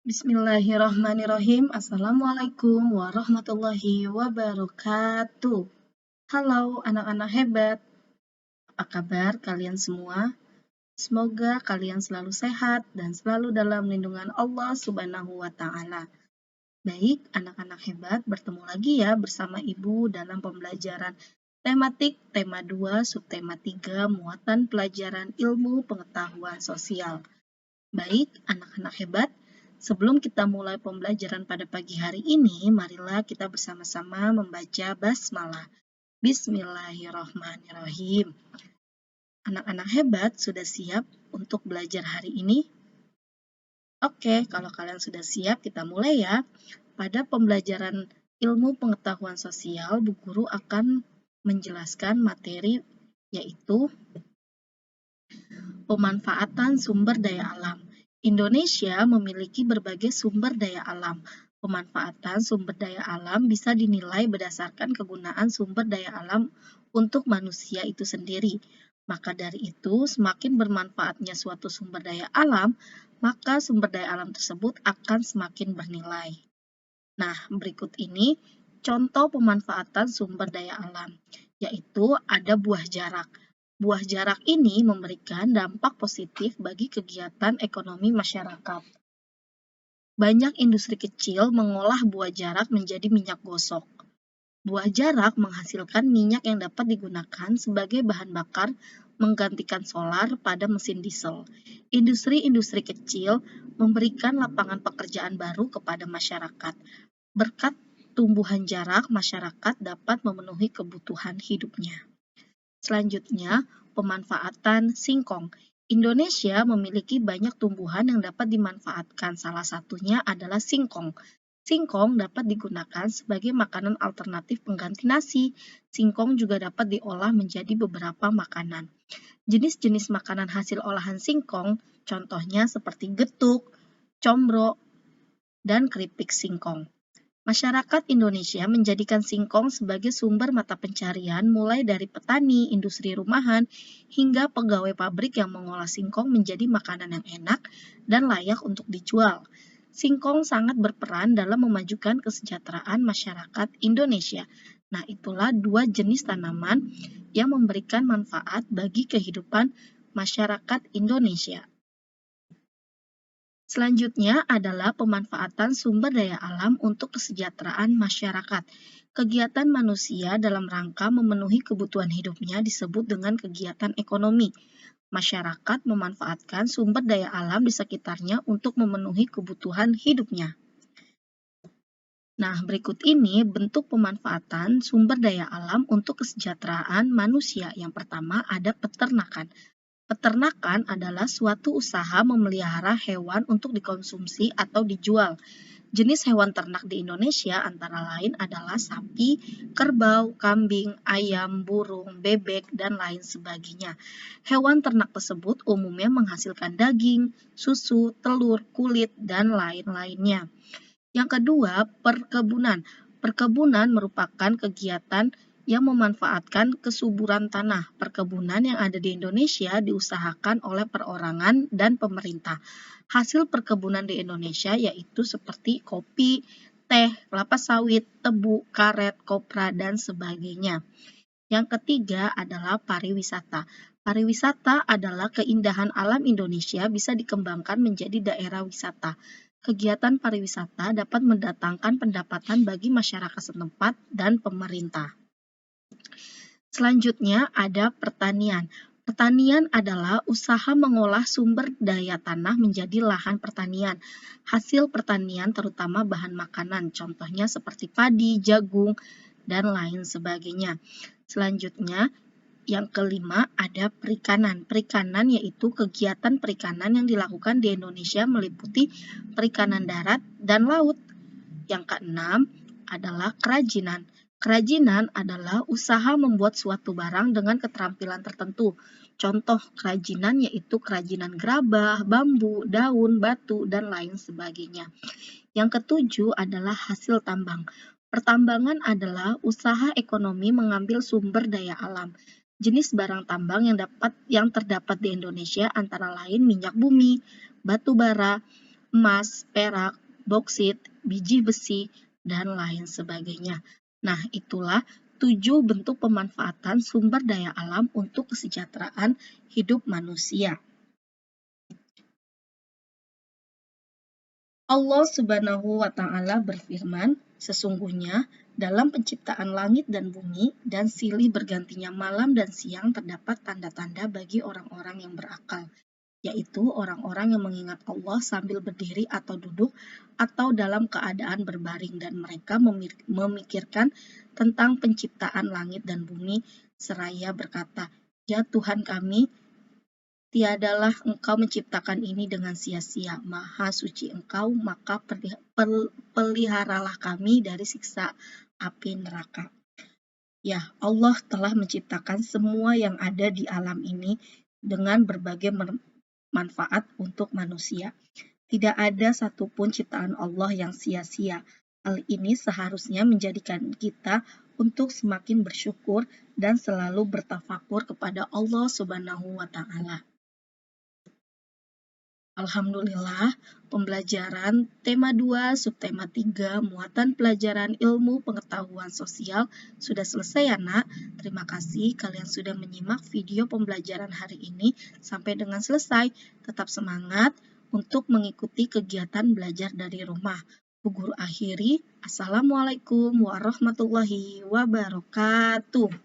Bismillahirrahmanirrahim. Assalamualaikum warahmatullahi wabarakatuh. Halo anak-anak hebat, apa kabar kalian semua? Semoga kalian selalu sehat dan selalu dalam lindungan Allah Subhanahu wa Ta'ala. Baik, anak-anak hebat, bertemu lagi ya bersama Ibu dalam pembelajaran tematik tema 2 subtema 3 muatan pelajaran ilmu pengetahuan sosial. Baik, anak-anak hebat, sebelum kita mulai pembelajaran pada pagi hari ini, marilah kita bersama-sama membaca basmalah. Bismillahirrahmanirrahim. Anak-anak hebat sudah siap untuk belajar hari ini? Oke, kalau kalian sudah siap, kita mulai ya. Pada pembelajaran ilmu pengetahuan sosial, Bu Guru akan menjelaskan materi yaitu pemanfaatan sumber daya alam. Indonesia memiliki berbagai sumber daya alam. Pemanfaatan sumber daya alam bisa dinilai berdasarkan kegunaan sumber daya alam untuk manusia itu sendiri. Maka dari itu, semakin bermanfaatnya suatu sumber daya alam, maka sumber daya alam tersebut akan semakin bernilai. Nah, berikut ini contoh pemanfaatan sumber daya alam, yaitu ada buah jarak. Buah jarak ini memberikan dampak positif bagi kegiatan ekonomi masyarakat. Banyak industri kecil mengolah buah jarak menjadi minyak gosok. Buah jarak menghasilkan minyak yang dapat digunakan sebagai bahan bakar menggantikan solar pada mesin diesel. Industri-industri kecil memberikan lapangan pekerjaan baru kepada masyarakat. Berkat tumbuhan jarak, masyarakat dapat memenuhi kebutuhan hidupnya. Selanjutnya, pemanfaatan singkong. Indonesia memiliki banyak tumbuhan yang dapat dimanfaatkan. Salah satunya adalah singkong. Singkong dapat digunakan sebagai makanan alternatif pengganti nasi. Singkong juga dapat diolah menjadi beberapa makanan. Jenis-jenis makanan hasil olahan singkong, contohnya seperti getuk, combro, dan keripik singkong. Masyarakat Indonesia menjadikan singkong sebagai sumber mata pencarian mulai dari petani, industri rumahan, hingga pegawai pabrik yang mengolah singkong menjadi makanan yang enak dan layak untuk dijual. Singkong sangat berperan dalam memajukan kesejahteraan masyarakat Indonesia. Nah, itulah dua jenis tanaman yang memberikan manfaat bagi kehidupan masyarakat Indonesia. Selanjutnya adalah pemanfaatan sumber daya alam untuk kesejahteraan masyarakat. Kegiatan manusia dalam rangka memenuhi kebutuhan hidupnya disebut dengan kegiatan ekonomi. Masyarakat memanfaatkan sumber daya alam di sekitarnya untuk memenuhi kebutuhan hidupnya. Nah, berikut ini bentuk pemanfaatan sumber daya alam untuk kesejahteraan manusia. Yang pertama ada peternakan. Peternakan adalah suatu usaha memelihara hewan untuk dikonsumsi atau dijual. Jenis hewan ternak di Indonesia antara lain adalah sapi, kerbau, kambing, ayam, burung, bebek, dan lain sebagainya. Hewan ternak tersebut umumnya menghasilkan daging, susu, telur, kulit, dan lain-lainnya. Yang kedua, perkebunan. Perkebunan merupakan kegiatan yang memanfaatkan kesuburan tanah. Perkebunan yang ada di Indonesia diusahakan oleh perorangan dan pemerintah. Hasil perkebunan di Indonesia yaitu seperti kopi, teh, kelapa sawit, tebu, karet, kopra, dan sebagainya. Yang ketiga adalah pariwisata. Pariwisata adalah keindahan alam Indonesia bisa dikembangkan menjadi daerah wisata. Kegiatan pariwisata dapat mendatangkan pendapatan bagi masyarakat setempat dan pemerintah. Selanjutnya ada pertanian. Pertanian adalah usaha mengolah sumber daya tanah menjadi lahan pertanian. Hasil pertanian terutama bahan makanan, contohnya seperti padi, jagung, dan lain sebagainya. Selanjutnya, yang kelima ada perikanan. Perikanan yaitu kegiatan perikanan yang dilakukan di Indonesia meliputi perikanan darat dan laut. Yang keenam adalah kerajinan. Kerajinan adalah usaha membuat suatu barang dengan keterampilan tertentu. Contoh kerajinan yaitu kerajinan gerabah, bambu, daun, batu, dan lain sebagainya. Yang ketujuh adalah hasil tambang. Pertambangan adalah usaha ekonomi mengambil sumber daya alam. Jenis barang tambang yang terdapat di Indonesia antara lain minyak bumi, batu bara, emas, perak, boksit, biji besi, dan lain sebagainya. Nah, itulah 7 bentuk pemanfaatan sumber daya alam untuk kesejahteraan hidup manusia. Allah Subhanahu wa Ta'ala berfirman, "Sesungguhnya dalam penciptaan langit dan bumi dan silih bergantinya malam dan siang terdapat tanda-tanda bagi orang-orang yang berakal, yaitu orang-orang yang mengingat Allah sambil berdiri atau duduk atau dalam keadaan berbaring dan mereka memikirkan tentang penciptaan langit dan bumi seraya berkata, Ya Tuhan kami, tiadalah Engkau menciptakan ini dengan sia-sia. Maha suci Engkau, maka peliharalah kami dari siksa api neraka." Ya, Allah telah menciptakan semua yang ada di alam ini dengan berbagai manfaat untuk manusia. Tidak ada satupun ciptaan Allah yang sia-sia. Hal ini seharusnya menjadikan kita untuk semakin bersyukur dan selalu bertafakur kepada Allah Subhanahu wa Ta'ala. Alhamdulillah, pembelajaran tema 2, subtema 3, muatan pelajaran ilmu pengetahuan sosial sudah selesai ya nak. Terima kasih kalian sudah menyimak video pembelajaran hari ini sampai dengan selesai. Tetap semangat untuk mengikuti kegiatan belajar dari rumah. Bu Guru akhiri, Assalamualaikum warahmatullahi wabarakatuh.